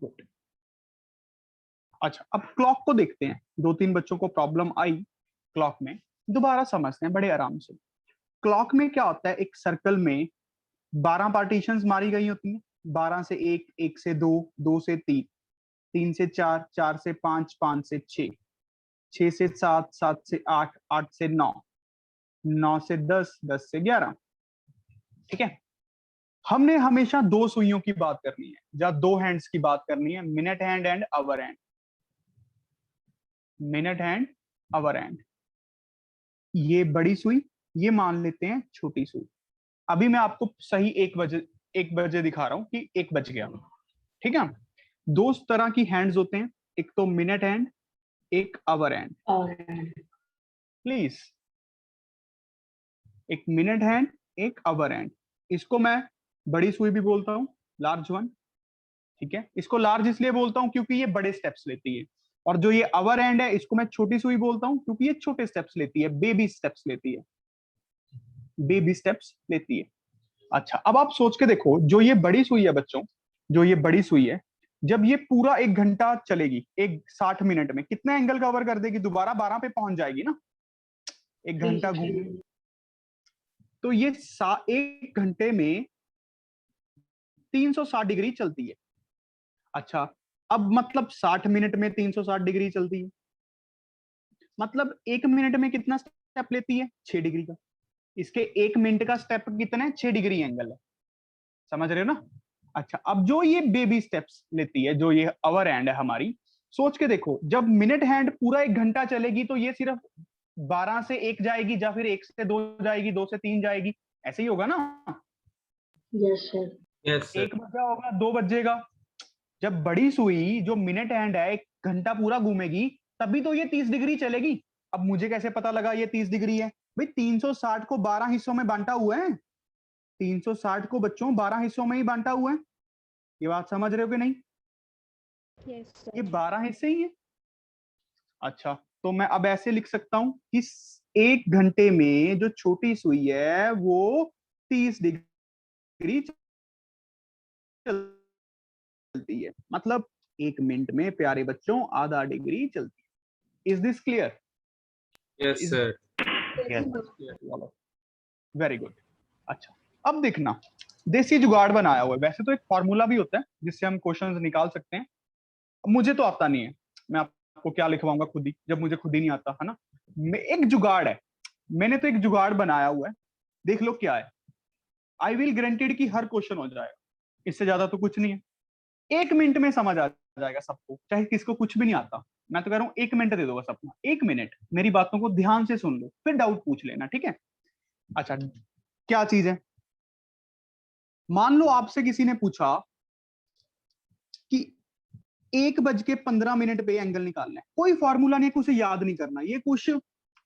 Good. अच्छा, अब clock को देखते हैं। 2-3 बच्चों को प्रॉब्लम आई क्लॉक में, दोबारा समझते हैं बड़े आराम से। क्लॉक में क्या होता है, एक सर्कल में 12 पार्टीशंस मारी गई होती हैं। 12 से 1, 1 से 2, 2 से 3, 3 से 4, 4 से 5, 5 से 6, 6 से 7, 7 से 8, 8 से 9, 9 से 10, 10 से 11। ठीक है, हमने हमेशा दो सुइयों की बात करनी है या दो हैंड्स की बात करनी है, minute hand and hour hand. Minute hand, hour hand. ये बड़ी सुई, ये मान लेते हैं छोटी सुई। अभी मैं आपको सही 1 बजे दिखा रहा हूं कि 1 बज गया। ठीक है, दो तरह की हैंड्स होते हैं, एक तो मिनट हैंड, एक आवर हैंड। प्लीज, एक मिनट हैंड, एक आवर हैंड। इसको मैं बड़ी सुई भी बोलता हूं, लार्ज वन। ठीक है, इसको लार्ज इसलिए बोलता हूं क्योंकि ये बड़े स्टेप्स लेती है, और जो ये आवर हैंड है इसको मैं छोटी सुई बोलता हूं क्योंकि ये छोटे स्टेप्स लेती है, बेबी स्टेप्स लेती है, बेबी स्टेप्स लेती है। अच्छा, अब आप सोच के देखो, जो ये बड़ी सुई है बच्चों, जो ये बड़ी सुई है, जब ये पूरा 1 घंटा चलेगी, एक 60 मिनट में कितना एंगल कवर कर देगी? दोबारा 12 पे पहुंच जाएगी ना, 1 घंटा घूम। तो ये 1 घंटे में 360 डिग्री चलती है। अच्छा, अब मतलब 60 मिनट में 360 डिग्री चलती है, मतलब 1 मिनट में कितना स्टेप लेती है? 6 डिग्री का। इसके 1 मिनट का स्टेप कितना है? 6 डिग्री एंगल है। समझ रहे हो ना? अच्छा, अब जो ये बेबी स्टेप्स लेती है, जो ये आवर हैंड है हमारी, सोच के देखो, जब मिनट हैंड पूरा 1 घंटा चलेगी तो ये सिर्फ 12 से 1 जाएगी, या फिर 1 से 2 जाएगी, 2 से 3 जाएगी, ऐसे ही होगा ना? Yes sir. Yes sir. 1 बजा होगा, 2 बजेगा। जब बड़ी सुई जो मिनट हैंड है 1 घंटा पूरा घूमेगी, तभी तो ये 30 डिग्री चलेगी। अब मुझे कैसे पता लगा ये 30 डिग्री है? भाई 360 को 12 हिस्सों में बांटा हुआ है। 360 को बच्चों 12 हिस्सों में ही बांटा हुआ है। ये बात समझ रहे हो कि नहीं? यस ये सर। 12 हिस्से ही है। अच्छा, तो मैं अब ऐसे लिख सकता हूं कि 1 घंटे में जो छोटी सुई है वो 30 डिग्री चलती है, मतलब 1 मिनट में प्यारे बच्चों आधा डिग्री चलती है। Is this clear? Yes sir. Very good. अच्छा, अब देखना, देसी जुगाड़ बनाया हुआ है। वैसे तो एक फॉर्मूला भी होता है जिससे हम क्वेश्चंस निकाल सकते हैं। मुझे तो आता नहीं है, मैं आपको क्या लिखवाऊंगा खुद ही, जब मुझे खुद ही नहीं आता है ना। एक जुगाड़ है, मैंने तो एक जुगाड़ बनाया हुआ है, देख लो क्या है। आई विल ग्रांटेड कि हर क्वेश्चन हो जाएगा, इससे ज्यादा तो कुछ नहीं है। 1 मिनट में समझ आ जाएगा सबको, चाहे किसको कुछ भी नहीं आता। मैं तो कह रहा हूँ 1 मिनट दे दो बस अपना, 1 मिनट मेरी बातों को ध्यान से सुन लो, फिर डाउट पूछ लेना, ठीक है? अच्छा, क्या चीज है? मान लो आपसे किसी ने पूछा कि 1:15 पे एंगल निकालना है। कोई फॉर्मूला नहीं है, कुछ याद नहीं करना। ये कुछ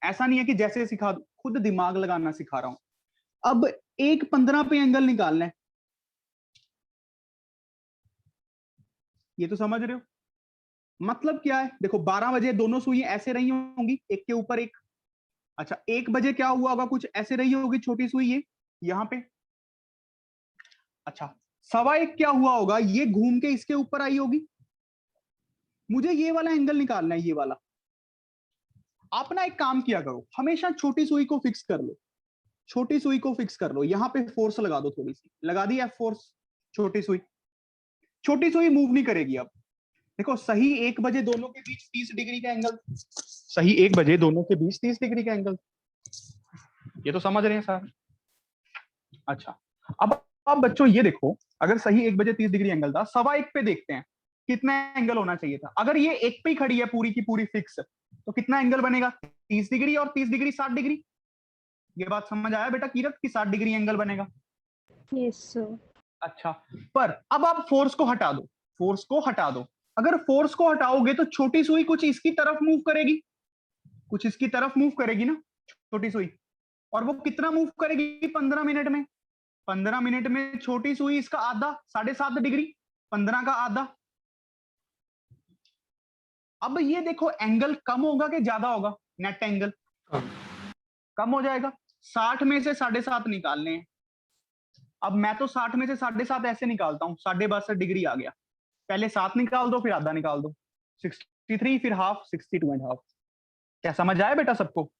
ऐसा नहीं है कि जैसे सिखा दो, खुद दिमाग लगाना सिखा रहा हूं। अब 1:15 पे एंगल निकालना है, ये तो समझ रहे हो? मतलब क्या है? देखो 12 बजे दोनों सुई ऐसे रही होंगी, एक के ऊपर एक। अच्छा, 1 बजे क्या हुआ होगा? कुछ ऐसे रही होगी छोटी सुई, ये यहां पे। अच्छा, 1:15 क्या हुआ होगा? ये घूम के इसके ऊपर आई होगी। मुझे ये वाला एंगल निकालना है, ये वाला। आप ना एक काम किया करो, हमेशा छोटी सुई को फिक्स कर लो। छोटी सुई को फिक्स कर लो, यहां पे फोर्स लगा दो, थोड़ी सी लगा दी है फोर्स। छोटी सुई, छोटी सुई मूव नहीं करेगी। अब देखो, सही 1 बजे दोनों के बीच 30 डिग्री का एंगल, सही 1 बजे दोनों के बीच 30 डिग्री का एंगल, ये तो समझ रहे हैं सर? अच्छा, अब बच्चों ये देखो, अगर सही 1 बजे 30 डिग्री एंगल था, 1:15 पे देखते हैं कितना एंगल होना चाहिए था। अगर ये 1 पे ही खड़ी है पूरी की पूरी फिक्स, तो कितना एंगल बनेगा? 30 डिग्री, और 30 डिग्री 60 डिग्री। ये बात समझ आया बेटा कीरत की 60 डिग्री एंगल बनेगा? Yes sir. अच्छा, पर अब आप फोर्स को हटा दो, फोर्स को हटा दो। अगर फोर्स को हटाओगे तो छोटी सुई कुछ इसकी तरफ मूव करेगी, कुछ इसकी तरफ मूव करेगी ना छोटी सुई। और वो कितना मूव करेगी 15 मिनट में? 15 मिनट में छोटी सुई इसका आधा, 7.5 डिग्री, 15 का आधा। अब ये देखो, एंगल कम होगा कि ज्यादा होगा? नेट एंगल कम हो जाएगा। 60 में से 7.5 निकालने हैं। अब मैं तो 60 में से 7.5 ऐसे निकालता हूं, 62.5 डिग्री आ गया। पहले 7 निकाल दो, फिर आधा निकाल दो, 63 फिर हाफ, 62 एंड हाफ। क्या समझ आया बेटा सबको?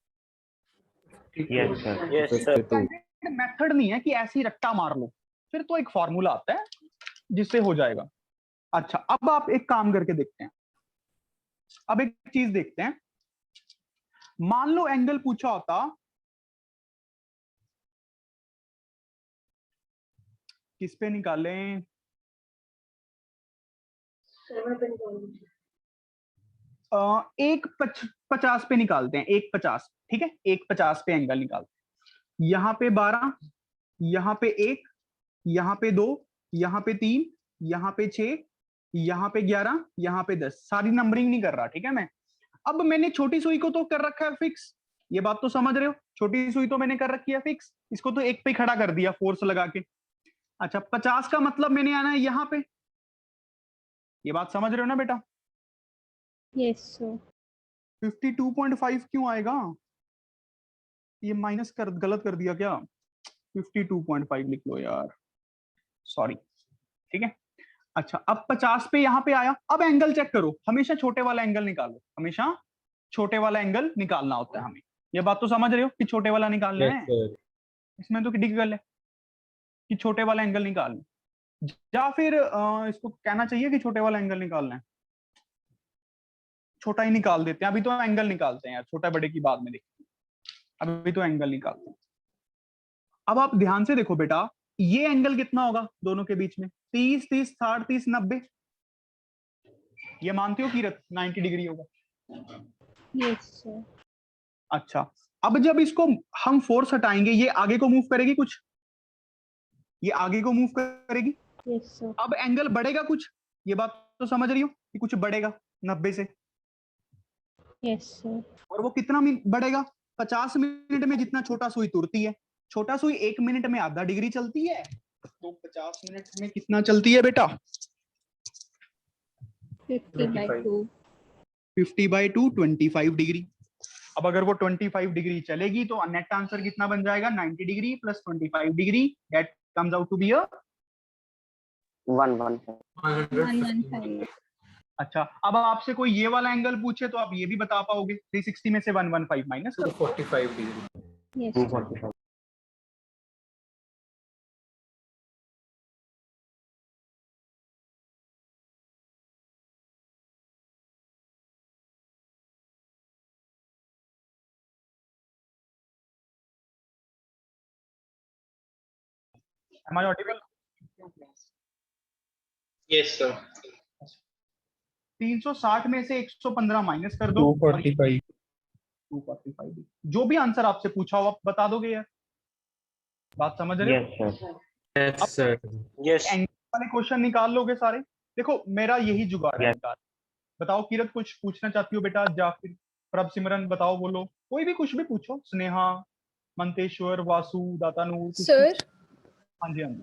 Yes sir. मेथड नहीं है कि ऐसे ही रट्टा मार लो, फिर तो एक फॉर्मूला आता है जिससे हो जाएगा। अच्छा, अब आप एक काम करके देखते हैं, अब एक चीज देखते हैं। मान लो एंगल पूछा होता, किस पे निकालें? 150 पे निकालते हैं, 150, ठीक है, 150 पे एंगल निकालते हैं। यहाँ पे 12, यहाँ पे 1, यहाँ पे 2, यहाँ पे 3, यहाँ पे 6, यहाँ पे 11, यहाँ पे 10, सारी नंबरिंग नहीं कर रहा, ठीक है। मैं अब मैंने छोटी सुई को तो कर रखा है फिक्स, ये बात तो समझ रहे हो, छोटी सुई तो मैंने कर रखी है फिक्स, इसको तो एक पे खड़ा कर दिया फोर्स लगा के। अच्छा, 50 का मतलब मैंने आना है यहाँ पे, ये बात समझ रहे हो ना बेटा? Yes, sir. 52.5 क्यों आएगा? ये माइनस कर गलत कर दिया क्या? 52.5 लिख लो यार, सॉरी, ठीक है। अच्छा, अब 50 पे यहाँ पे आया, अब एंगल चेक करो, हमेशा छोटे वाला एंगल निकालो, हमेशा छोटे वाला एंगल निकालना होता है हमें, ये बात तो समझ रहे हो कि छोटे वाला निकालना है, इसमें तो डिफिकल्ट है कि छोटे वाला एंगल निकालना, या फिर इसको कहना चाहिए कि छोटे वाला एंगल निकालना है, छोटा ही निकाल देते हैं, अभी तो एंगल निकालते हैं यार, छोटा बड़े की बाद में देखते हैं, अभी तो एंगल निकालते हैं। अब आप ध्यान से देखो बेटा, ये एंगल कितना होगा दोनों के बीच में? 30, 30, 60, 30, 90, ये मानते हो कीरत 90 डिग्री होगा? Yes, sir. अच्छा, अब जब इसको हम फोर्स हटाएंगे, ये आगे को मूव करेगी कुछ, ये आगे को मूव करेगी, Yes, sir. अब एंगल बढ़ेगा कुछ, ये बात तो समझ रही हो कि कुछ बढ़ेगा 90 से, Yes, sir. और वो कितना बढ़ेगा? 50 मिनट में जितना छोटा सुई तुरती है, छोटा सुई 1 मिनट में आधा डिग्री चलती है, तो 50 मिनट में कितना चलती है बेटा? 50/2. 50/2, 25 डिग्री। अब अगर वो 25 डिग्री चलेगी तो नेट आंसर कितना बन जाएगा? 90 degree plus 25 degree, that comes out to be a 115. अच्छा, अब आपसे कोई ये वाला एंगल पूछे तो आप ये भी बता पाओगे, 360 में से 115 माइनस करो। 245 degree. Yes, sir. 245। Am I audible? Yes sir. 360 में से 115 माइनस कर दो, 245। 245, जो भी आंसर आपसे पूछा हो आप बता दोगे यार, बात समझ रहे हो? Yes sir. यस। एंगल वाले क्वेश्चन निकाल लोगे सारे। देखो मेरा यही जुगाड़ है निकाल। बताओ किरत, कुछ पूछना चाहती हो बेटा? या फिर प्रभ सिमरन बताओ, बोलो, कोई भी कुछ भी पूछो, स्नेहा, मंतेश्वर, वासु, दातानूर, कुछ सर भी। हाँ जी, हाँ जी।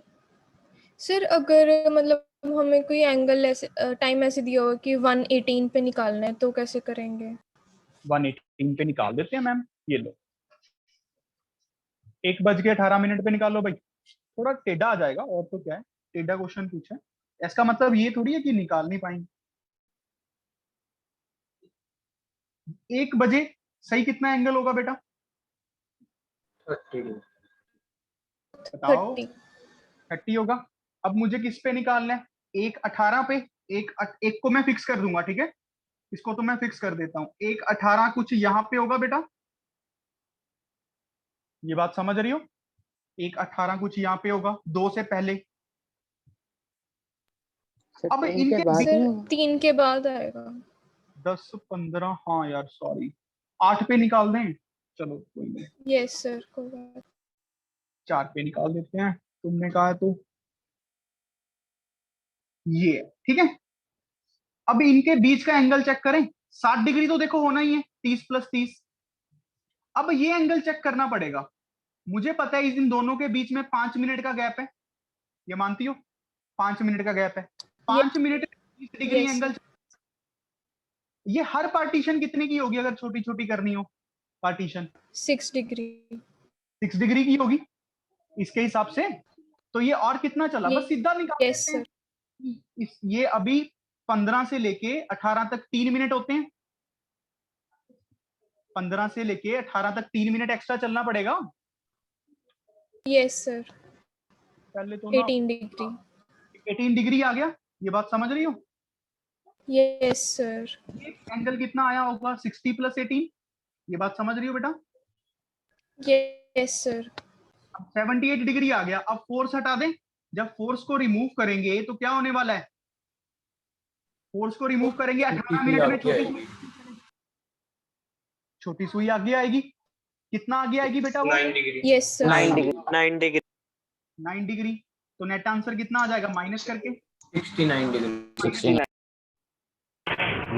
सर अगर मतलब हमें कोई एंगल ऐसे टाइम ऐसे दिया हो कि 118 पे निकालना है तो कैसे करेंगे? 118 पे निकाल देते हैं मैम, ये लो 1:18 पे निकालो भाई, थोड़ा टेढ़ा आ जाएगा और तो क्या है, टेढ़ा क्वेश्चन पूछा है, इसका मतलब ये थोड़ी है कि निकाल नहीं पाएंगे। 1 बजे सही कितना एंगल होगा बेटा? 30। बताओ। 30। 30 होगा। अब मुझे किस पे निकालना है? 1:18 पे, एक को मैं फिक्स कर दूंगा, ठीक है, इसको तो मैं फिक्स कर देता हूँ। 1:18 कुछ यहाँ पे होगा बेटा, ये बात समझ रही हो? 1:18 कुछ यहाँ पे होगा, 2 से पहले। अब इनके सर 3 के बाद आएगा। 10, 15, हाँ यार सॉरी, 8 पे निकाल दें, चलो कोई नहीं, यस सर, कोई बात। 4 पे निकाल देते हैं, तुमने कहा है तो ये, ठीक है। अब इनके बीच का एंगल चेक करें, 60 डिग्री तो देखो होना ही है, 30 + 30। अब ये एंगल चेक करना पड़ेगा, मुझे पता है इन दोनों के बीच में 5 मिनट का गैप है, ये मानती हो? 5 मिनट का गैप है, 5 मिनट 30 डिग्री Yes, एंगल। ये हर पार्टीशन कितने की होगी अगर छोटी छोटी करनी हो? Partition 6 degree. 6 डिग्री की होगी इसके हिसाब से, तो ये और कितना चला, बस सीधा निकाल यस देते हैं। सर। ये अभी 15 से लेके 18 तक 3 मिनट होते हैं। 15 से लेके 18 तक 3 मिनट एक्स्ट्रा चलना पड़ेगा। Yes sir. पहले तो ना 18 डिग्री। 18 डिग्री आ गया, ये बात समझ रही हो? Yes sir. एंगल कितना आया होगा? 60 + 18, ये बात समझ रही हो बेटा? Yes sir. अब 78 डिग्री आ गया। अब फोर्स हटा दें। जब फोर्स को रिमूव करेंगे तो क्या होने वाला है? फोर्स को रिमूव करेंगे 18 मिनट में छोटी सुई आगे आएगी। कितना आगे आएगी बेटा वो? 9 degree. Yes sir. 9 degree. 9 degree. तो नेट आंसर कितना आ जाएगा माइनस करके? 69 डिग्री।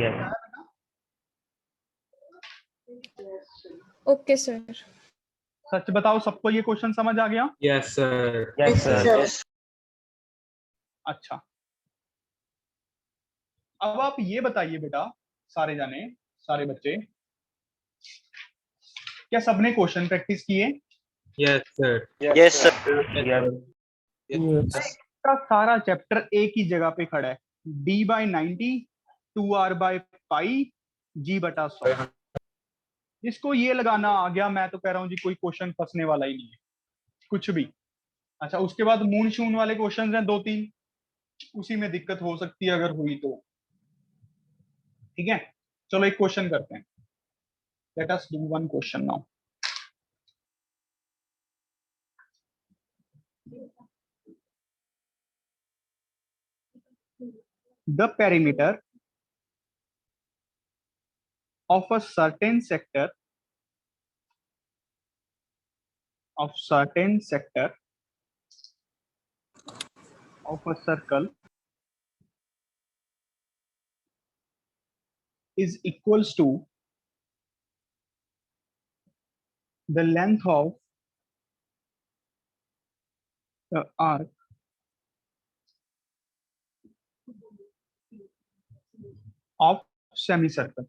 यस। Okay sir. सच बताओ, सबको ये क्वेश्चन समझ आ गया? Yes sir. Yes sir. अच्छा, अब आप ये बताइए बेटा, सारे जाने, सारे बच्चे, क्या सबने क्वेश्चन प्रैक्टिस किए? Yes sir. Yes sir. का सारा चैप्टर एक ही जगह पे खड़ा है। D/90 2R/π G/100। इसको ये लगाना आ गया, मैं तो कह रहा हूँ जी कोई क्वेश्चन फंसने वाला ही नहीं है कुछ भी। अच्छा, उसके बाद मून शून वाले क्वेश्चंस हैं 2-3, उसी में दिक्कत हो सकती है अगर हुई तो। ठीक है, चलो एक क्वेश्चन करते हैं। Let us do one question now. The perimeter of a certain sector of a circle is equals to the length of the arc of semicircle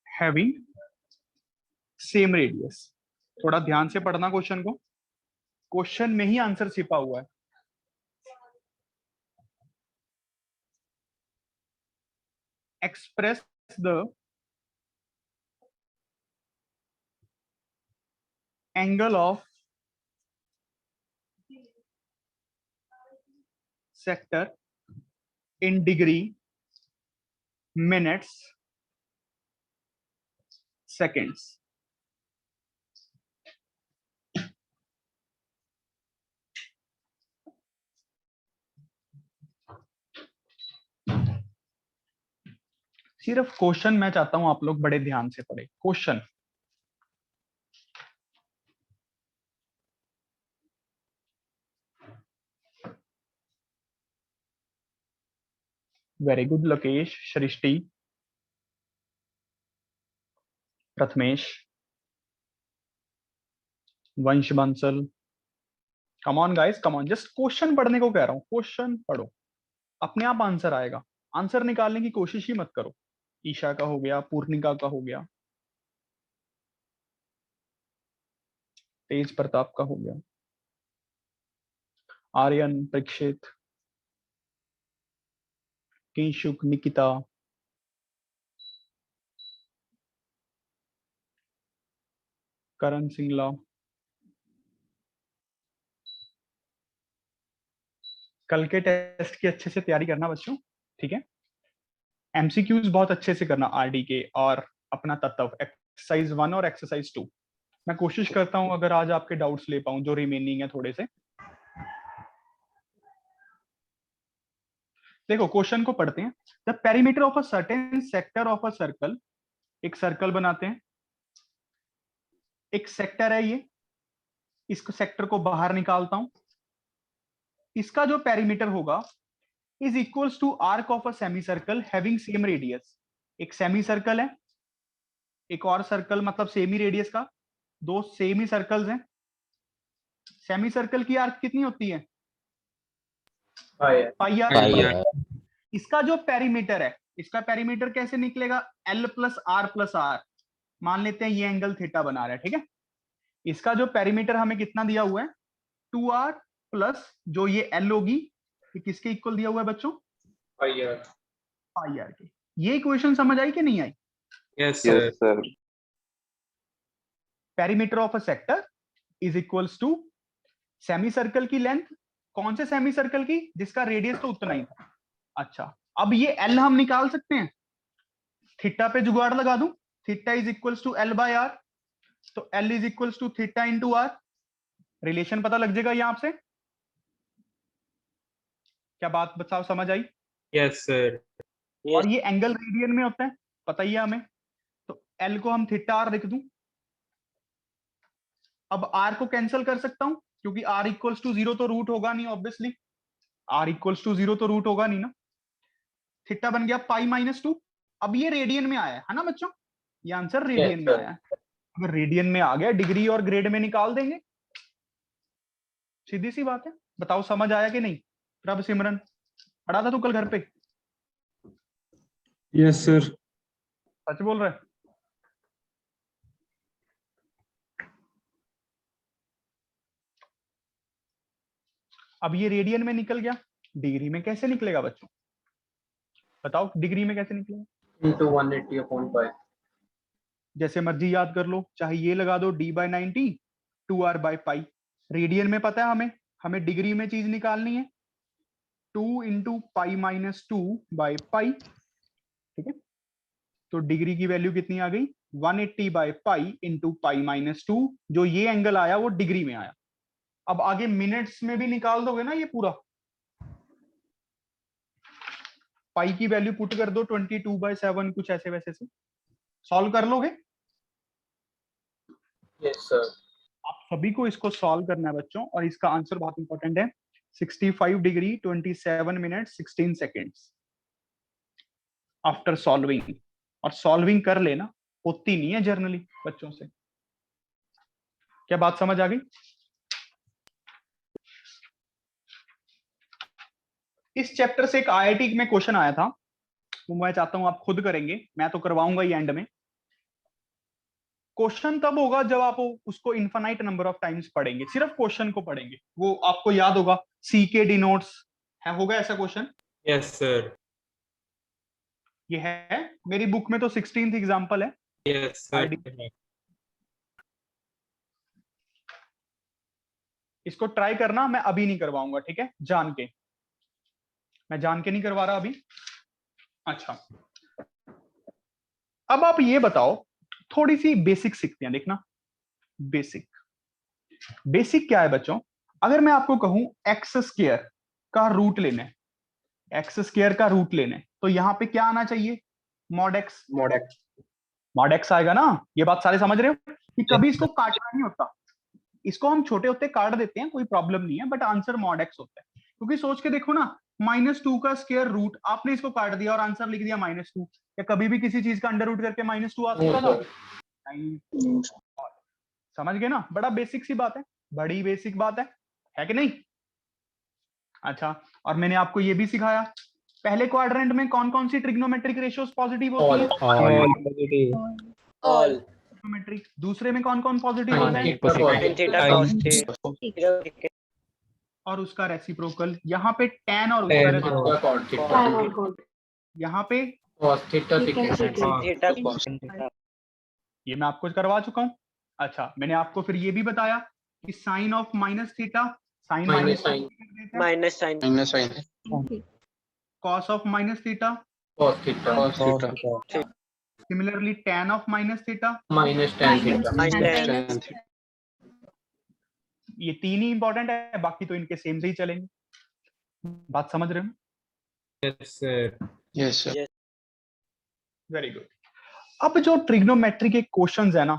having same radius। थोड़ा ध्यान से पढ़ना क्वेश्चन को, क्वेश्चन में ही answer छिपा हुआ है। Express the angle of sector in degree, minutes, seconds। सिर्फ क्वेश्चन मैं चाहता हूं आप लोग बड़े ध्यान से पढ़े। क्वेश्चन वेरी गुड लोकेश, सृष्टि, प्रथमेश, वंश बंसल। कम on guys, come on, just question पढ़ने को कह रहा हूं। क्वेश्चन पढ़ो, अपने आप आंसर आएगा। आंसर निकालने की कोशिश ही मत करो। ईशा का हो गया, पूर्णिका का हो गया, तेज प्रताप का हो गया, आर्यन, परीक्षित, किंशुक, निकिता, करण सिंगला। कल के टेस्ट की अच्छे से तैयारी करना बच्चों, ठीक है? एमसीक्यूज बहुत अच्छे से करना, आरडी के और अपना तत्व, एक्सरसाइज 1 और एक्सरसाइज 2। मैं कोशिश करता हूं अगर आज आपके डाउट्स ले पाऊं जो रिमेनिंग है थोड़े से। देखो क्वेश्चन को पढ़ते हैं। The perimeter of a certain sector of a circle, एक सर्कल बनाते हैं, एक सेक्टर है ये, इसको सेक्टर को बाहर निकालता हूं। इसका जो पेरीमीटर होगा is equals to arc of a semi circle having same radius. एक सेमी सर्कल है, एक और सर्कल, मतलब सेम ही रेडियस का, दो सेम ही सर्कल्स हैं। सेमी सर्कल की आर्क कितनी होती है? पाई आर। इसका जो पेरीमीटर है, इसका पेरीमीटर कैसे निकलेगा? L + R + R। मान लेते हैं ये एंगल थीटा बना रहा है, ठीक है? इसका जो पेरीमीटर हमें कितना दिया हुआ है? 2R प्लस जो ये L होगी ये किसके इक्वल दिया हुआ है बच्चों? पाई आर। पाई आर के। ये इक्वेशन समझ आई कि नहीं आई? Yes sir. sir. Perimeter of a sector is equals to semi circle की लेंथ। कौन से सेमी सर्कल की? जिसका रेडियस तो उतना ही था। अच्छा, अब ये एल हम निकाल सकते हैं। थीटा पे जुगाड़ लगा दूं, theta is equals to L by R, तो L is equals to theta into R. Relation पता लग जाएगा यहां से। क्या बात बताओ, समझ आई? Yes sir. और ये एंगल रेडियन में होता है, पता ही है हमें। तो एल को हम थीटा आर लिख दूं। अब आर को कैंसिल कर सकता हूं, क्योंकि आर इक्वल्स टू 0 तो रूट होगा नहीं ऑब्वियसली। आर इक्वल्स टू 0 तो रूट होगा नहीं ना। थीटा बन गया पाई माइनस 2। अब ये रेडियन में आया है ना बच्चों? ये आंसर रेडियन में sir. आया है। अगर रेडियन में आ गया, डिग्री और ग्रेड में निकाल देंगे। सीधी सी बात है। बताओ समझ आया कि नहीं? प्रभ सिमरन, पढ़ा था तू कल घर पे? Yes sir. सच बोल रहा है? अब ये रेडियन में निकल गया, डिग्री में कैसे निकलेगा बच्चों? बताओ डिग्री में कैसे निकलेगा? into 180 upon pi। जैसे मर्जी याद कर लो, चाहे ये लगा दो d by 90 2r by pi. Radian में पता है हमें डिग्री में चीज निकालनी है, 2 into pi minus 2 by pi. ठीक है, तो डिग्री की वैल्यू कितनी आ गई? 180 by pi into pi minus 2। जो ये एंगल आया वो डिग्री में आया। अब आगे मिनट्स में भी निकाल दोगे ना ये पूरा। पाई की वैल्यू पुट कर दो 22/7, कुछ ऐसे वैसे से सॉल्व कर लोगे। Yes sir. आप सभी को इसको सॉल्व करना है बच्चों, और इसका आंसर बहुत इंपॉर्टेंट है। 65 degree 27 minute 16 seconds after solving. और सॉल्विंग कर लेना, होती नहीं है जर्नली बच्चों से। क्या बात समझ आ गई? इस चैप्टर से एक आईआईटी में क्वेश्चन आया था, वो मैं चाहता हूं आप खुद करेंगे, मैं तो करवाऊंगा ही एंड में। क्वेश्चन तब होगा जब आप उसको इनफाइनाइट नंबर ऑफ टाइम्स पढ़ेंगे, सिर्फ क्वेश्चन को पढ़ेंगे। वो आपको याद होगा, सी के डिनोट्स है, होगा ऐसा क्वेश्चन। Yes sir. ये है मेरी बुक में, तो 16th एग्जांपल है। Yes sir. इसको ट्राई करना, मैं अभी नहीं करवाऊंगा, ठीक है? मैं जान के नहीं करवा रहा अभी। अच्छा, अब आप ये बताओ, थोड़ी सी बेसिक सीखते हैं। देखना, बेसिक क्या है बच्चों? अगर मैं आपको कहूं एक्स स्क्वायर का रूट लेना है, एक्स स्क्वायर का रूट लेना है, तो यहां पे क्या आना चाहिए? मॉड एक्स आएगा ना। ये बात सारे समझ रहे हो कि कभी इसको काटना नहीं होता। इसको हम छोटे होते काट देते हैं, कोई प्रॉब्लम नहीं है, बट आंसर मॉड एक्स होता है। क्योंकि सोच के देखो ना, -2 का स्क्वायर रूट, आपने इसको काट दिया और आंसर लिख दिया -2। क्या कभी भी किसी चीज का अंडर रूट करके -2 आ सकता था? नहीं। समझ गए ना? बड़ा बेसिक सी बात है, बड़ी बेसिक बात है कि नहीं? अच्छा, और मैंने आपको ये भी सिखाया, पहले क्वाड्रेंट में कौन कौन सी ट्रिग्नोमेट्रिक रेशियोज पॉजिटिव होती है? ऑल। ट्रिग्नोमेट्रिक। दूसरे में कौन कौन पॉजिटिव होता है? और उसका रेसिप्रोकल। यहाँ पे tan और उसका रेसिप्रोकल। यहाँ पे ये मैं आपको करवा चुका हूँ। अच्छा, मैंने आपको फिर ये भी बताया कि sine of minus theta sine minus sine. Cos of minus theta similarly tan of minus theta minus tan. ये तीन ही इंपॉर्टेंट है, बाकी तो इनके सेम से ही चलेंगे। बात समझ रहे हो? Yes sir. Very good. अब जो ट्रिग्नोमेट्री के क्वेश्चंस है ना,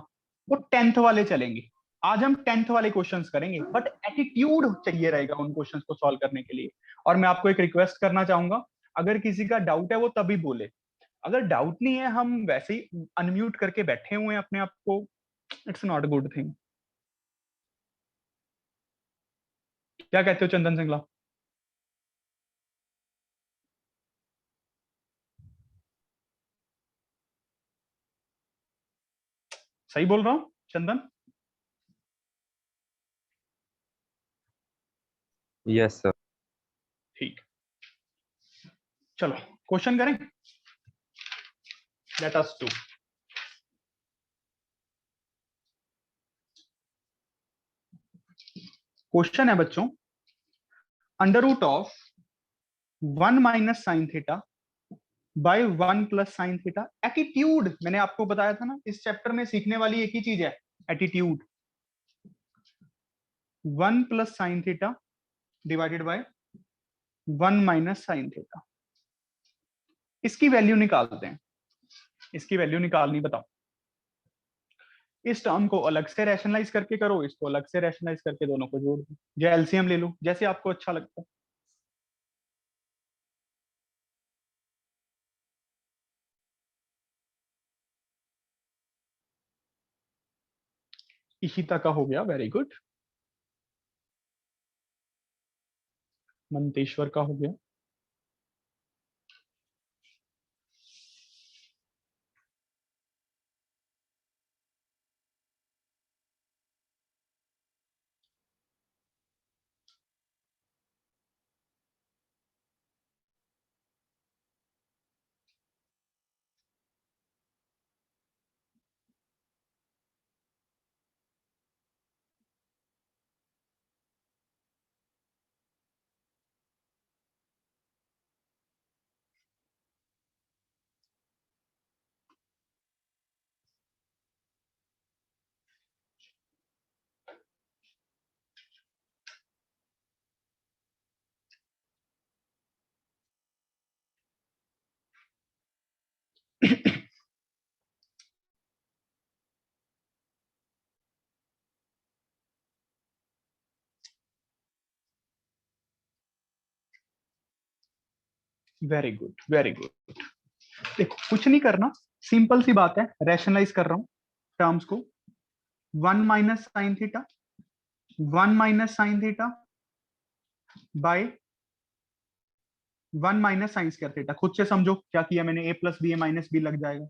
वो 10th वाले चलेंगे। आज हम 10th वाले क्वेश्चंस करेंगे, बट एटीट्यूड चाहिए रहेगा उन क्वेश्चंस को सॉल्व करने के लिए। और मैं आपको एक रिक्वेस्ट करना चाहूंगा, अगर किसी का डाउट है वो तभी बोले। अगर डाउट नहीं है, हम वैसे ही अनम्यूट करके बैठे हुए हैं अपने आप को, it's not a good thing. क्या कहते हो चंदन सिंगला? सही बोल रहा हूं चंदन? Yes sir. ठीक, चलो क्वेश्चन करें, लेट अस डू। क्वेश्चन है बच्चों, under root of 1 minus sine theta by 1 plus sine theta. Attitude मैंने आपको बताया था ना, इस चैप्टर में सीखने वाली एक ही चीज है, attitude. 1 plus sine theta divided by 1 minus sine theta. इसकी वैल्यू निकालते हैं, इसकी वैल्यू निकालनी बताओ। इस टर्म को अलग से रैशनलाइज करके करो, इसको अलग से रैशनलाइज करके दोनों को जोड़ दो, या एलसीएम ले लो, जैसे आपको अच्छा लगता है। इशिता का हो गया, वेरी गुड। मंतेश्वर का हो गया। Very good, very good. देखो कुछ नहीं करना, सिंपल सी बात है, रैशनलाइज कर रहा हूं टर्म्स को। 1 minus sine theta, 1 minus sine theta by 1 minus sign square theta. खुद से समझो क्या किया मैंने, ए प्लस बी ए माइनस बी लग जाएगा,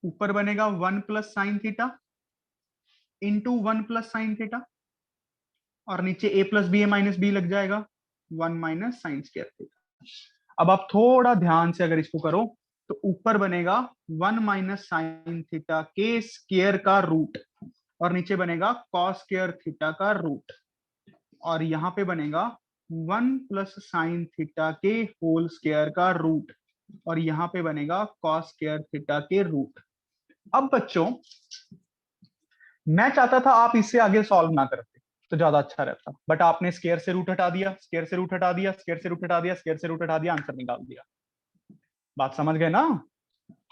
ऊपर बनेगा 1 plus sine theta into 1 plus sine theta, और नीचे ए प्लस बी ए माइनस बी लग जाएगा 1 माइनस साइन स्क्वायर थीटा। अब आप थोड़ा ध्यान से अगर इसको करो तो ऊपर बनेगा 1 माइनस साइन थीटा के स्क्वायर का रूट, और नीचे बनेगा कॉस स्क्वायर थीटा का रूट, और यहाँ पे बनेगा 1 प्लस साइन थीटा के होल स्क्वायर का रूट, और यहाँ पे बनेगा कॉस स्क्वायर थीटा के रूट। अब बच्चों मैं चाहता था आप इससे आगे सॉल्व ना करते तो ज्यादा अच्छा रहता, बट आपने स्क्वायर से रूट हटा दिया, स्क्वायर से रूट हटा दिया, स्क्वायर से रूट हटा दिया, स्क्वायर से रूट हटा दिया, आंसर निकाल दिया। बात समझ गए ना?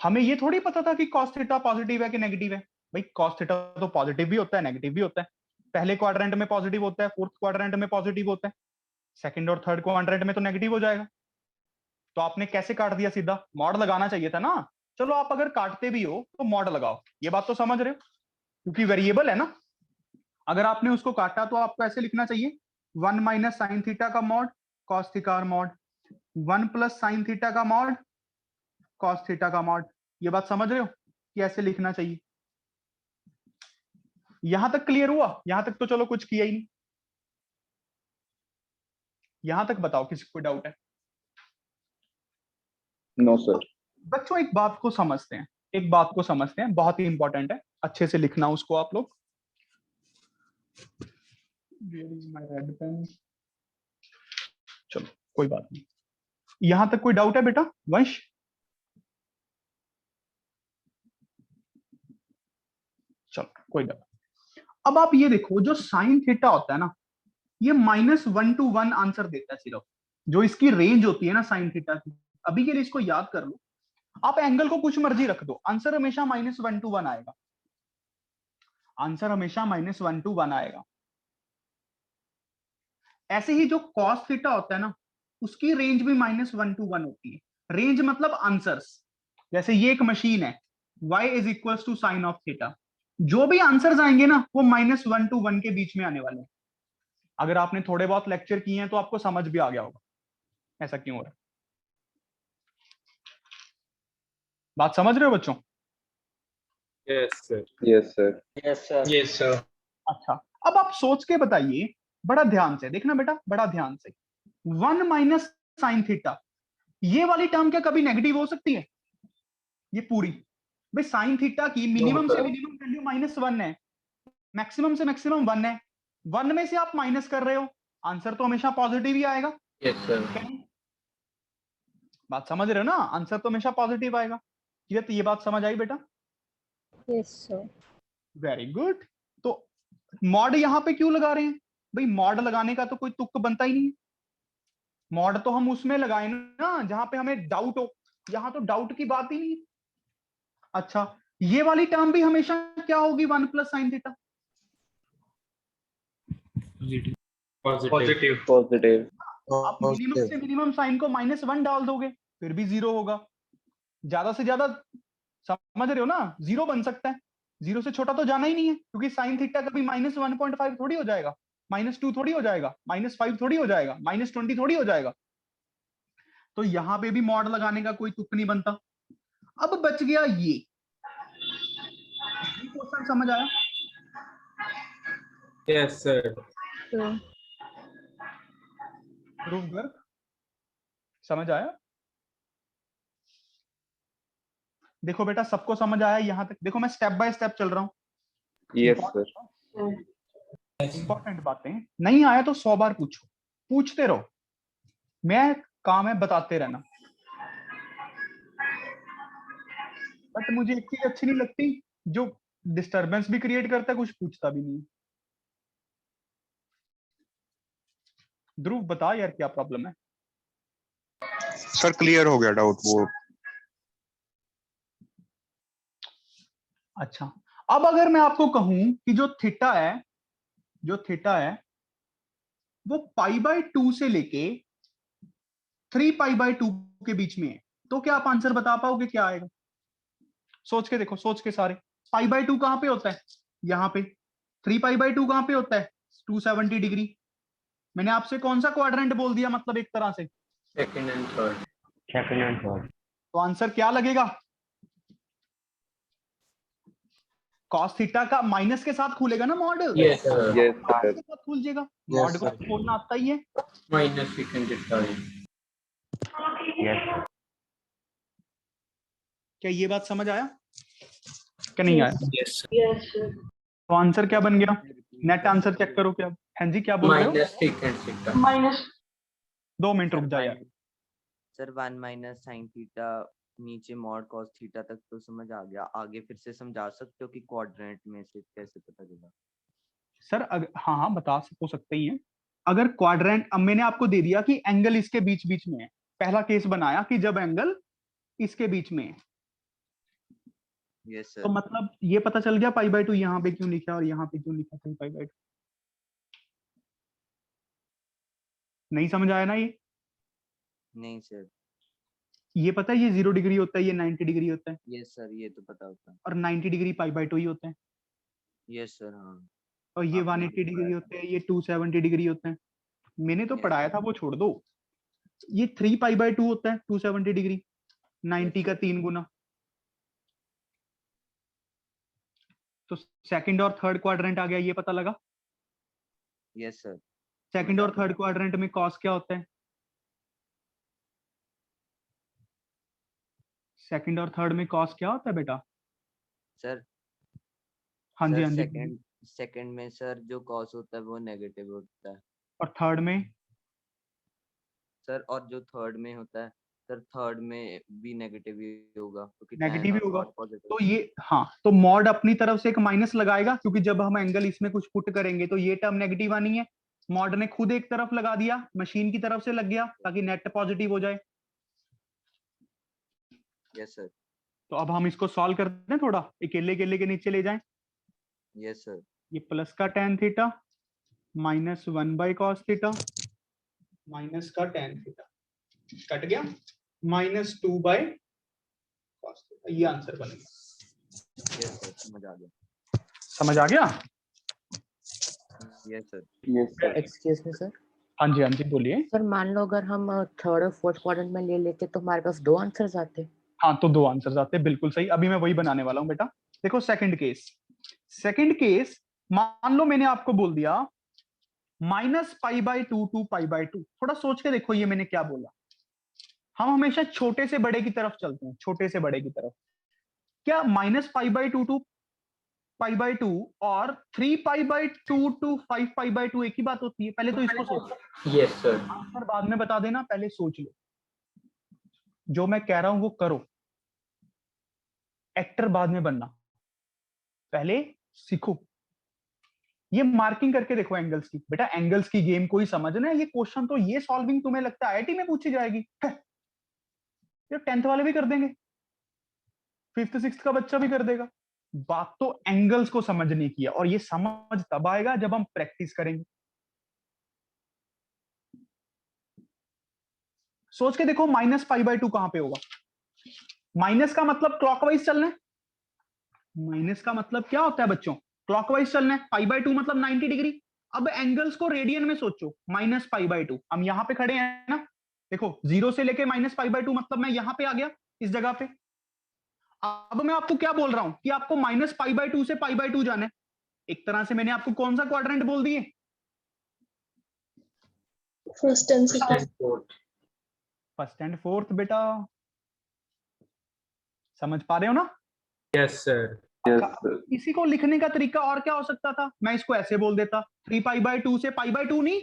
हमें ये थोड़ी पता था कि कॉस थीटा पॉजिटिव है कि नेगेटिव है। भाई कॉस थीटा तो पॉजिटिव भी होता है, नेगेटिव भी होता है। पहले क्वाड्रेंट में पॉजिटिव होता है, फोर्थ क्वाड्रेंट में पॉजिटिव होता है, सेकंड और थर्ड क्वाड्रेंट में तो नेगेटिव हो जाएगा। तो आपने कैसे काट दिया? सीधा मॉड लगाना चाहिए था ना। चलो आप अगर काटते भी हो तो मॉड लगाओ, ये बात तो समझ रहे हो, क्योंकि वेरिएबल है ना। अगर आपने उसको काटा तो आपको ऐसे लिखना चाहिए 1 माइनस साइन थीटा का मॉड कॉस थीटा का मॉड, 1 प्लस साइन थीटा का मॉड कॉस थीटा का मॉड। ये बात समझ रहे हो कि ऐसे लिखना चाहिए? यहां तक क्लियर हुआ? यहां तक तो चलो कुछ किया ही नहीं। यहां तक बताओ किसी को डाउट है? No sir. बच्चों एक बात को समझते हैं, एक बात को समझते हैं, बहुत ही इंपॉर्टेंट है, अच्छे से लिखना उसको आप लोग। Where is my red pen? चलो कोई बात नहीं। यहां तक कोई डाउट है बेटा? वंश चलो कोई डाउट। अब आप ये देखो, जो साइन थीटा होता है ना, ये -1 to 1 आंसर देता है सिर्फ। जो इसकी रेंज होती है ना साइन थीटा की, अभी के लिए इसको याद कर लो। आप एंगल को कुछ मर्जी रख दो, आंसर हमेशा -1 to 1 आएगा। आंसर हमेशा -1 to 1 आएगा। ऐसे ही जो कॉस थीटा होता है ना, उसकी रेंज भी -1 to 1 होती है। रेंज मतलब आंसर्स। जैसे ये एक मशीन है, y is equal to sine of theta, जो भी आंसर्स आएंगे ना वो -1 to 1 के बीच में आने वाले हैं। अगर आपने थोड़े बहुत लेक्चर किए हैं तो आपको समझ भी आ गया होगा ऐसा क्यों हो रहा है। बात समझ रहे हो बच्चों? Yes, sir. Yes sir. Yes, sir. Yes, sir. अच्छा, अब आप सोच के बताइए, बड़ा ध्यान से देखना बेटा, बड़ा ध्यान से। 1 माइनस साइन थीटा, ये वाली टर्म क्या कभी नेगेटिव हो सकती है? ये पूरी भाई साइन थीटा की मिनिमम से मिनिमम वैल्यू -1 है, मैक्सिमम से मैक्सिमम 1 है, 1 में से आप माइनस कर रहे हो, आंसर तो हमेशा पॉजिटिव ही आएगा। Yes, sir. बात समझ रहे हो ना, आंसर तो हमेशा पॉजिटिव आएगा। ये बात समझ आई बेटा? Yes, sir. Very good. तो मॉड यहां पे क्यों लगा रहे हैं भाई? मॉड लगाने का तो कोई तुक बनता ही नहीं है। मॉड तो हम उसमें लगाए ना जहां पे हमें डाउट हो, यहां तो डाउट की बात ही नहीं है। अच्छा, ये वाली टर्म भी हमेशा क्या होगी? 1 plus sine theta. Positive. Positive. आप मिनिमम से मिनिमम साइन को -1 डाल दोगे फिर भी 0 होगा। ज्यादा से ज्यादा, समझ रहे हो ना, 0 बन सकता है, 0 से छोटा तो जाना ही नहीं है, क्योंकि साइन थीटा कभी -1.5 थोड़ी हो जाएगा, -2 थोड़ी हो जाएगा, -5 थोड़ी हो जाएगा, -20 थोड़ी हो जाएगा। तो यहां पे भी मॉड लगाने का कोई तुक नहीं बनता। अब बच गया ये क्वेश्चन, समझ आया? Yes, sir. So, ध्रुव गर्ग, समझ आया? देखो बेटा, सबको समझ आया यहां तक? देखो मैं स्टेप बाय स्टेप चल रहा हूं। Yes sir. इंपॉर्टेंट बातें नहीं आया तो 100 बार पूछो, पूछते रहो, मैं काम है बताते रहना। बट मुझे एक चीज अच्छी नहीं लगती, जो डिस्टरबेंस भी क्रिएट करता है, कुछ पूछता भी नहीं। ध्रुव बता यार, क्या प्रॉब्लम है? सर क्लियर हो गया डाउट वो। अच्छा, अब अगर मैं आपको कहूं कि जो थीटा है वो π/2 से लेके 3π/2 के बीच में है, तो क्या आप आंसर बता पाओगे क्या आएगा? सोच के देखो, सोच के सारे। π/2 कहां पे होता है? यहाँ पे। 3π/2 कहां पे होता है? 270 डिग्री। मैंने आपसे कौन सा क्वाड्रेंट बोल दिया, मतलब एक तरह से? Second and third. तो आंसर क्या लगेगा? कॉस थीटा का माइनस के साथ खुलेगा ना mod? Yes, sir. Yes minus sir. के साथ खुल जाएगा, मॉड को खोलना आता ही है। Minus secant theta. क्या ये बात समझ आया क्या नहीं आया? Yes. तो आंसर क्या बन गया? नेट आंसर चेक करो क्या। हाँ जी, क्या बोल रहे हो? Minus secant theta. 2 मिनट रुक जा यार। सर 1 माइनस साइन थीटा नीचे मॉड कॉस थीटा तक तो समझ आ गया, आगे फिर से समझा सकते हो कि क्वाड्रेंट में से कैसे पता चला? सर हाँ हाँ, बता हो सकते ही हैं। अगर क्वाड्रेंट, अब मैंने आपको दे दिया कि एंगल इसके बीच बीच में है, पहला केस बनाया कि जब एंगल इसके बीच में है, यस तो सर। मतलब ये पता चल गया π/2 यहाँ पे क्यों लिखा और यहाँ पे क्यों लिखा 3π/2। नहीं समझ आया ना ये? नहीं सर। ये पता है ये 0 डिग्री होता है, ये 90 डिग्री होता है, यस सर, ये तो पता होता है। और 90 डिग्री π/2 ही होता है, यस सर। हाँ और ये आपने 180 भी डिग्री पढ़ाया होते हैं, ये 270 डिग्री होते हैं। मैंने तो Yes, पढ़ाया sir. था, वो छोड़ दो। ये 3π/2 होता है, 270 डिग्री, 90 का 3 गुना। तो सेकंड और थर्ड क्वाड्रेंट आ गया, ये पता लगा? Yes sir. सेकंड और थर्ड क्वाड्रेंट में कॉस क्या होता है? सेकंड और थर्ड में कॉस क्या होता है बेटा? सर हाँ जी सर हाँ जी। सेकंड में सर जो कॉस होता है वो नेगेटिव होता है और थर्ड में? सर, और जो थर्ड में होता है सर, थर्ड में भी नेगेटिव ही होगा क्योंकि नेगेटिव ही tan और होगा। cot positive. तो ये, हाँ, तो मॉड अपनी तरफ से एक माइनस लगाएगा, क्योंकि जब हम एंगल इसमें कुछ पुट करेंगे तो ये टर्म नेगेटिव आनी है। मॉड ने खुद एक तरफ लगा दिया, मशीन की तरफ से लग गया ताकि नेट पॉजिटिव हो जाए। Yes sir. तो अब हम इसको सॉल्व करते हैं, थोड़ा अकेले अकेले के नीचे ले जाएं। Yes sir. ये प्लस का tan theta -1/cos theta minus का tan थीटा कट गया, -2/cos थीटा, ये आंसर बनेगा। यस सर, समझ आ गया। समझ आ गया? Yes sir. Yes sir. Excuse me sir. हाँ जी हाँ जी, बोलिए। सर मान लो अगर हम थर्ड और फोर्थ क्वाड्रेंट में ले लेते तो हमारे पास 2 आंसर्स आते। हाँ, तो 2 आंसर्स आते हैं, बिल्कुल सही। अभी मैं वही बनाने वाला हूँ बेटा। देखो सेकंड केस, मान लो मैंने आपको बोल दिया -π/2 टू π/2। थोड़ा सोच के देखो ये मैंने क्या बोला। हम हमेशा छोटे से बड़े की तरफ चलते हैं, छोटे से बड़े की तरफ। क्या -π/2 टू π/2 और 3π/2 टू 5π/2 एक ही बात होती है? पहले तो इसको सोचो। Yes, sir. आंसर बाद में बता देना, पहले सोच लो। जो मैं कह रहा हूं वो करो। एक्टर बाद में बनना, पहले सीखो। ये मार्किंग करके देखो एंगल्स की। बेटा एंगल्स की गेम कोई समझना है? ये क्वेश्चन तो ये सॉल्विंग तुम्हें लगता है आईआईटी में पूछी जाएगी? ये 10th वाले भी कर देंगे, 5th 6th का बच्चा भी कर देगा। बात तो एंगल्स को समझने की है, और ये समझ तब आएगा जब हम प्रैक्टिस करेंगे। सोच के देखो -π/2 कहां पे होगा? माइनस का मतलब क्लॉकवाइज चलना है। माइनस का मतलब क्या होता है बच्चों? क्लॉकवाइज चलना है। π/2 मतलब 90 डिग्री। अब एंगल्स को रेडियन में सोचो। -π/2 हम यहां पे खड़े हैं ना, देखो 0 से लेके -π/2 मतलब मैं यहां पे आ गया इस जगह पे। अब मैं आपको क्या बोल रहा हूं कि आपको -π/2 से π/2 जाना है। एक तरह से मैंने आपको कौन सा क्वाड्रेंट बोल दिए? First and First second. and fourth. First and fourth. बेटा समझ पा रहे हो ना? Yes, sir. इसी को लिखने का तरीका और क्या हो सकता था? मैं इसको ऐसे बोल देता, 3π/2 से π/2 नहीं,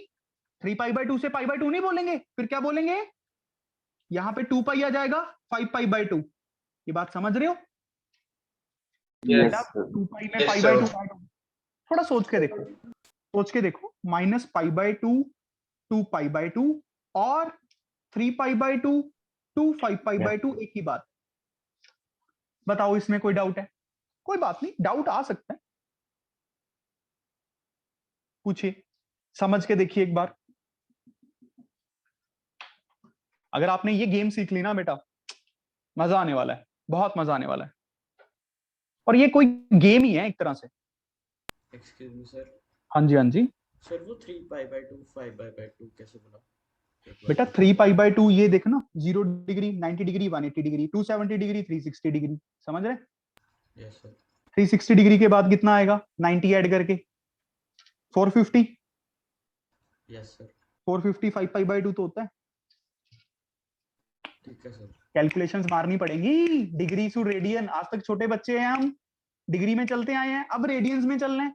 3π/2 से π/2 नहीं बोलेंगे, फिर क्या बोलेंगे? यहां पे 2π आ जाएगा, 5π/2। ये बात समझ रहे हो? Yes. 2π में Yes, π/2 sir. थोड़ा सोच के देखो, सोच के देखो। -π/2 टू π/2 और 3π/2 टू 5π/2 एक ही बात। बताओ इसमें कोई डाउट है? कोई बात नहीं, डाउट आ सकता है, पूछिए, समझ के देखिए एक बार। अगर आपने ये गेम सीख ली ना बेटा, मजा आने वाला है, बहुत मजा आने वाला है। और ये कोई गेम ही है एक तरह से। Excuse me sir. हाँ जी, हाँ जी। सर वो 3π/2 5π/2 कैसे बना? बेटा 3π/2 ये देखना, 0 degree, 90 degree, 180 degree, 270 degree, 360 degree. समझ रहे? Yes sir. 360 डिग्री के बाद कितना आएगा 90 ऐड करके? 450। Yes sir. 450 5π/2 तो होता है। ठीक है सर। कैलकुलेशंस मारनी पड़ेंगी। डिग्री टू रेडियन, आज तक छोटे बच्चे हैं हम, डिग्री में चलते आए हैं, अब रेडियंस में चलना है।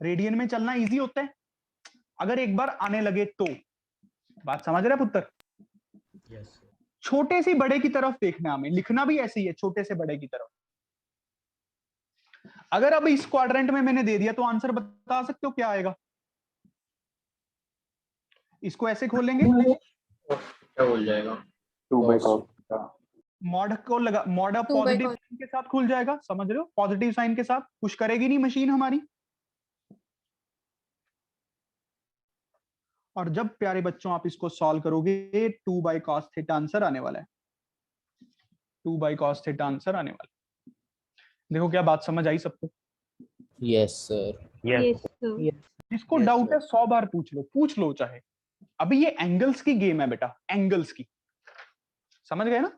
रेडियन में चलना इजी होता है अगर एक बार आने लगे तो। बात समझ रहे पुत्र? Yes sir. छोटे से बड़े की तरफ देखना हमें, लिखना भी ऐसे ही है, छोटे से बड़े की तरफ। अगर अब इस क्वाड्रेंट में मैंने दे दिया तो आंसर बता सकते हो क्या आएगा? इसको ऐसे खोलेंगे, क्या बोल जाएगा? 2/cos मॉड को लगा, मॉड अब 2/cos पॉजिटिव साइन के साथ खुल जाएगा। समझ रहे हो? पॉजिटिव साइन के साथ कुछ करेगी नहीं मशीन हमारी। और जब प्यारे बच्चों आप इसको सॉल्व करोगे 2/cos थीटा आंसर आने वाला है। 2/cos थीटा आंसर आने वाला है। देखो क्या बात समझ आई सबको? Yes sir. Yes sir. जिसको Yes, डाउट sir. है 100 बार पूछ लो चाहे। अभी ये एंगल्स की गेम है बेटा, एंगल्स की, समझ गए ना?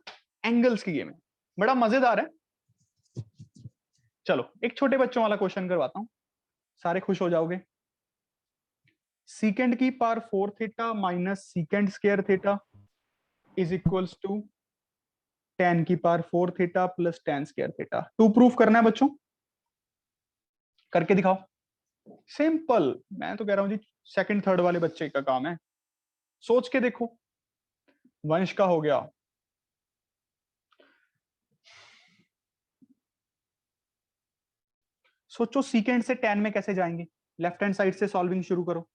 एंगल्स की गेम है, बड़ा मजेदार है। चलो एक छोटे बच्चों वाला क्वेश्चन करवाता हूं, सारे खुश हो जाओगे। सीकेंड की power 4 theta minus secant square theta is equals to tan की power 4 theta plus tan square theta. To prove करना है बच्चों, करके दिखाओ। सिंपल, मैं तो कह रहा हूं जी सेकंड थर्ड वाले बच्चे का काम है। सोच के देखो। वंश का हो गया, सोचो सीकेंड से tan में कैसे जाएंगे? लेफ्ट हैंड साइड से सॉल्विंग शुरू करो।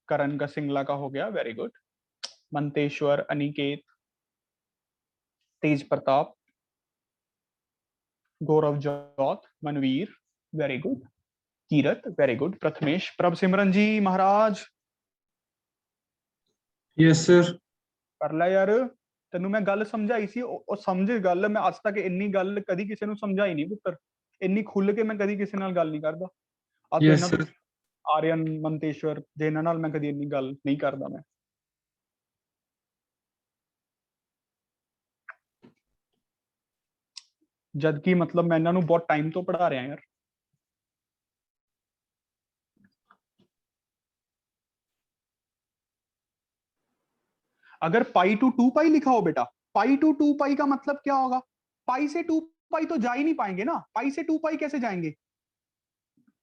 करण का सिंगला का हो गया, very good. Manteshwar, Aniket, Tej Pratap, Gaurav Jot, Manveer, very good. Kirat, very good. Prathamesh, Prabh Simran जी महाराज। Yes sir. कर ला यार, तेन मैं गल समझाई सी, ਉਹ समझ गल। मैं ਅੱਜ तक ਇੰਨੀ ਗੱਲ ਕਦੀ ਕਿਸੇ ਨੂੰ ਸਮਝਾਈ ਨਹੀਂ ਪੁੱਤਰ। ਇੰਨੀ ਖੁੱਲ ਕੇ ਮੈਂ ਕਦੀ ਕਿਸੇ ਨਾਲ ਗੱਲ ਨਹੀਂ ਕਰਦਾ। ਆ तो Yes, ਇਹਨਾਂ sir. ਆर्यन, मंतेश्वर ਜੇ ਇਹਨਾਂ ਨਾਲ ਮੈਂ ਕਦੀ ਇੰਨੀ ਗੱਲ ਨਹੀਂ ਕਰਦਾ ਮੈਂ। जबकि मतलब मैं इन्हों बहुत टाइम तो पढ़ा रहा यार। अगर पाई टू 2 पाई लिखा हो बेटा, पाई टू 2 पाई का मतलब क्या होगा? पाई से 2 पाई तो जा ही नहीं पाएंगे ना, पाई से 2 पाई कैसे जाएंगे?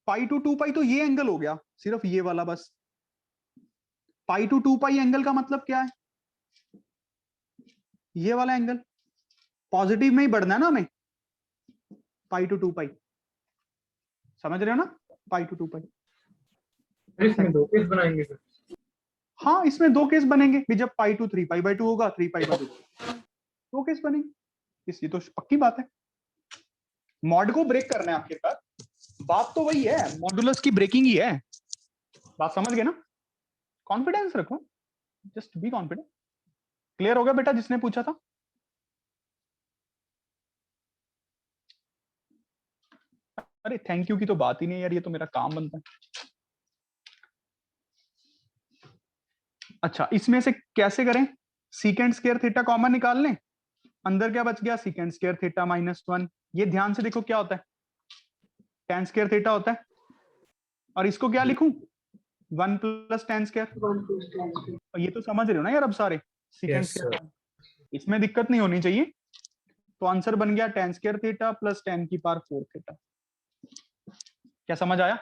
पाई टू 2 पाई तो ये एंगल हो गया, सिर्फ ये वाला बस। पाई टू 2 पाई एंगल का मतलब क्या है? ये वाला एंगल। पॉजिटिव में ही बढ़ना है ना हमें, पाई टू 2 पाई, समझ रहे हो ना? पाई टू 2 पाई। इसमें 2 केस बनाएंगे फिर। हाँ, इसमें 2 केस बनेंगे भी, जब पाई टू 3 पाई बाय 2 होगा, 3 पाई बाय 2, 2 केस बनेंगे। ये तो पक्की बात है। मॉड को ब्रेक करना है आपके पास, बात तो वही है, मॉडुलस की ब्रेकिंग ही है। बात समझ गए ना? कॉन्फिडेंस रखो, जस्ट बी कॉन्फिडेंट। क्लियर हो गया बेटा जिसने पूछा था? अरे थैंक यू की तो बात ही नहीं यार, ये तो मेरा काम बनता है। अच्छा, इसमें से कैसे करें? सीकेंड स्क्वायर थीटा कॉमन निकाल लें, अंदर क्या बच गया? सीकेंड स्क्वायर थीटा -1। ये ध्यान से देखो क्या होता है, tan स्क्वायर थीटा होता है। और इसको क्या लिखूं? 1 + tan स्क्वायर। ये तो समझ रहे हो ना यार अब सारे? सीकेंड Yes, स्क्वायर, इसमें दिक्कत नहीं होनी चाहिए। तो आंसर बन गया tan स्क्वायर थीटा + tan की पावर 4 थीटा। क्या समझ आया?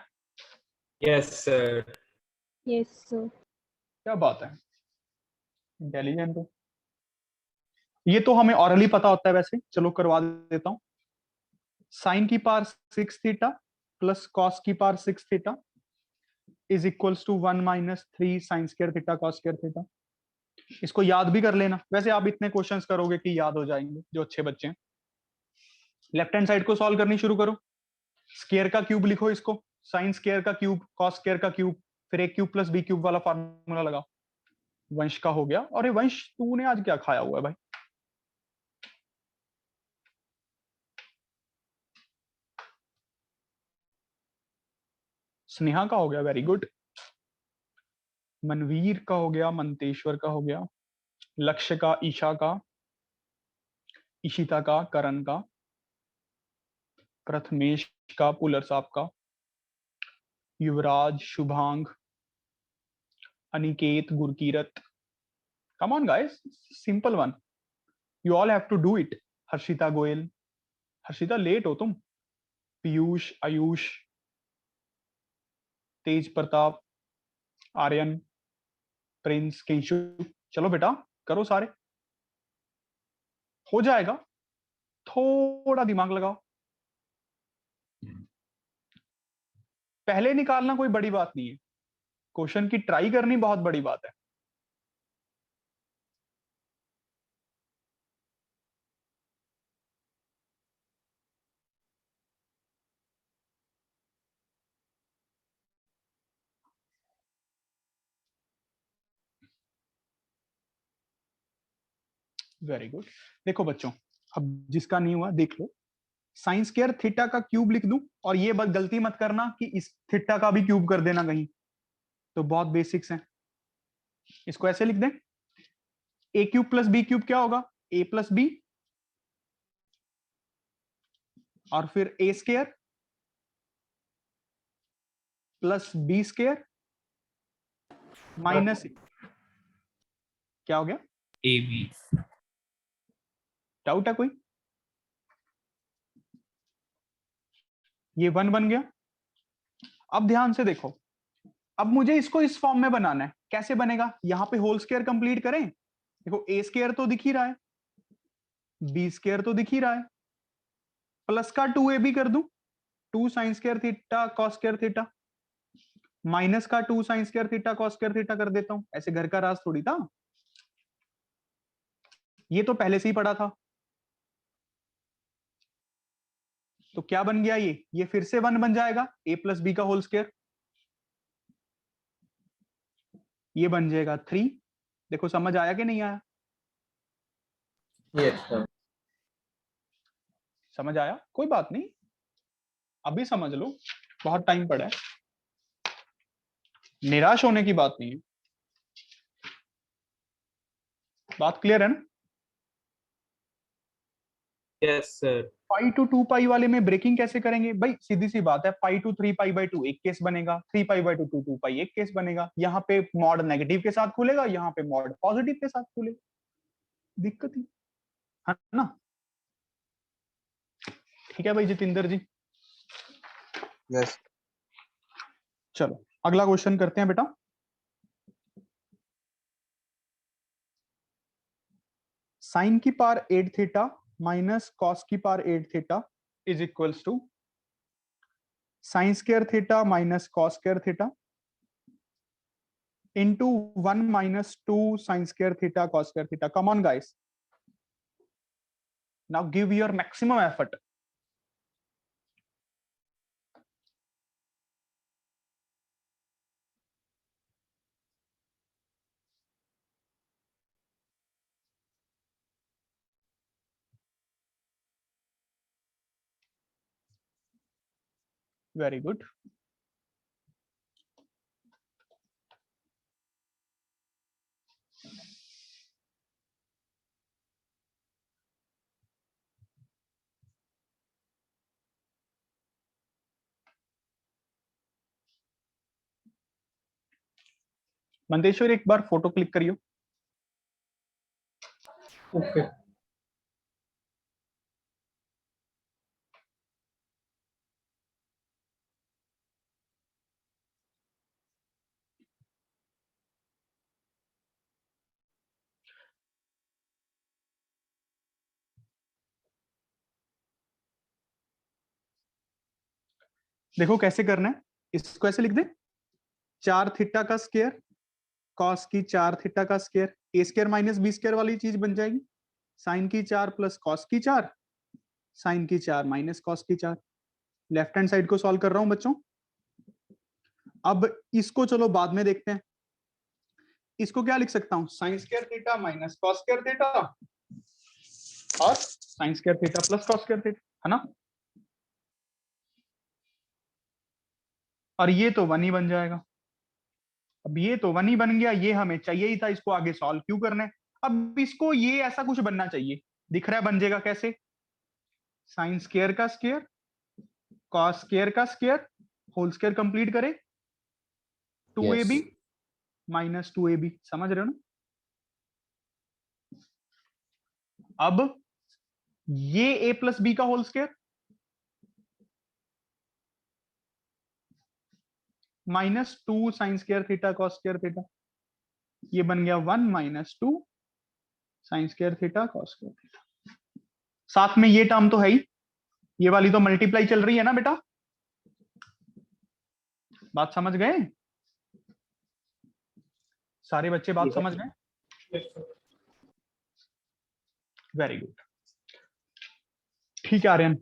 Yes, sir. Yes, sir. क्या बात है, इंटेलिजेंट हो। ये तो हमें ऑरली पता होता है वैसे, चलो करवा देता हूं। साइन की पावर 6 थीटा प्लस कॉस की power 6 theta is equals to 1 - 3 sine square theta cos square theta. इसको याद भी कर लेना, वैसे आप इतने क्वेश्चंस करोगे कि याद हो जाएंगे जो अच्छे बच्चे हैं। लेफ्ट हैंड साइड को सॉल्व करनी शुरू करो। स्क्वायर का क्यूब लिखो इसको, साइन स्क्वायर का क्यूब कॉस स्क्वायर का क्यूब, फिर a क्यूब + b क्यूब वाला फार्मूला लगाओ। वंश का हो गया। अरे वंश, तूने आज क्या खाया हुआ है भाई? स्नेहा का हो गया, वेरी गुड। मनवीर का हो गया, मंतेश्वर का हो गया, लक्ष्य का, ईशा का, इशिता का, करण का, प्रथमेश का, पुलर साहब का, Yuvraj, Shubhang, Aniket, Gurkirat. Come on guys, simple one, you all have to do it. Harshita Goyal, Harshita late हो तुम। पीयूष, आयुष, तेज प्रताप, आर्यन, प्रिंस, किंशु। चलो बेटा करो सारे, हो जाएगा। थोड़ा दिमाग लगाओ। पहले निकालना कोई बड़ी बात नहीं है, क्वेश्चन की ट्राई करनी बहुत बड़ी बात है। Very good. देखो बच्चों, अब जिसका नहीं हुआ देख लो। साइन स्क्वायर थीटा का क्यूब लिख दूं, और ये बात गलती मत करना कि इस थीटा का भी क्यूब कर देना कहीं, तो बहुत बेसिक्स हैं। इसको ऐसे लिख दें, a क्यूब + b क्यूब क्या होगा? a + b, और फिर a square + b square minus क्या हो गया? AB। डाउट है कोई? ये 1 बन गया। अब ध्यान से देखो, अब मुझे इसको इस फॉर्म में बनाना है। कैसे बनेगा? यहां पे होल स्क्वायर कंप्लीट करें। देखो a स्क्वायर तो दिख ही रहा है, b स्क्वायर तो दिख ही रहा है, प्लस का 2ab कर दूं, 2 sine square theta cos square theta, minus का 2 sine square theta cos square theta कर देता हूं। ऐसे घर का राज थोड़ी था, ये तो पहले से ही पढ़ा था। तो क्या बन गया? ये फिर से 1 बन जाएगा, a + b का होल स्क्वायर, ये बन जाएगा 3। देखो समझ आया कि नहीं आया? Yes, sir. समझ आया? कोई बात नहीं, अभी समझ लो, बहुत टाइम पड़ा है, निराश होने की बात नहीं है। बात क्लियर है ना? Yes, sir. पाई टू 2 पाई वाले में ब्रेकिंग कैसे करेंगे भाई? सीधी सी बात है, पाई टू 3 पाई बाई 2 एक केस बनेगा, 3 पाई बाई 2 2 पाई एक केस बनेगा। यहाँ पे मॉड नेगेटिव के साथ खुलेगा, यहाँ पे मॉड पॉजिटिव के साथ खुलेगा। दिक्कत ही है ना? ठीक है भाई जितेंद्र जी। यस चलो अगला क्वेश्चन करते हैं बेटा। साइन की पावर 8 थीटा माइनस कॉस की power 8 theta is equals to sine square theta minus cos square theta into 1 minus 2 sin square theta cos square theta. Come on guys, now give your maximum effort. Very good. मंदेश्वर एक बार photo click करियो। Okay. देखो कैसे करना है, इसको ऐसे लिख दे, 4 theta का स्क्वायर कॉस की 4 थीटा का स्क्वायर, ए स्क्वायर माइनस बी स्क्वायर वाली चीज बन जाएगी। साइन की 4 प्लस कॉस की 4, साइन की 4 माइनस कॉस की 4। लेफ्ट हैंड साइड को सॉल्व कर रहा हूं बच्चों। अब इसको चलो बाद में देखते हैं। इसको क्या लिख सकता हूं, sine square theta minus cos square theta और sine square theta plus cos square theta, है ना? और ये तो 1 ही बन जाएगा। अब ये तो 1 ही बन गया, ये हमें चाहिए ही था, इसको आगे सॉल्व क्यों करना है? अब इसको ये ऐसा कुछ बनना चाहिए, दिख रहा है बन जाएगा कैसे? साइन स्क्वायर का स्क्वायर कॉस स्क्वायर का स्क्वायर होल स्क्वायर कंप्लीट करे 2ab Yes. माइनस 2ab, समझ रहे हो ना? अब ये a प्लस बी का whole square minus 2 sine square theta cos square theta, ये बन गया 1 minus 2 sine square theta cos square theta. साथ में ये टर्म तो है ही, ये वाली तो मल्टीप्लाई चल रही है ना बेटा? बात समझ गए? सारे बच्चे बात समझ गए? Yes, sir. Very good. ठीक है आर्यन।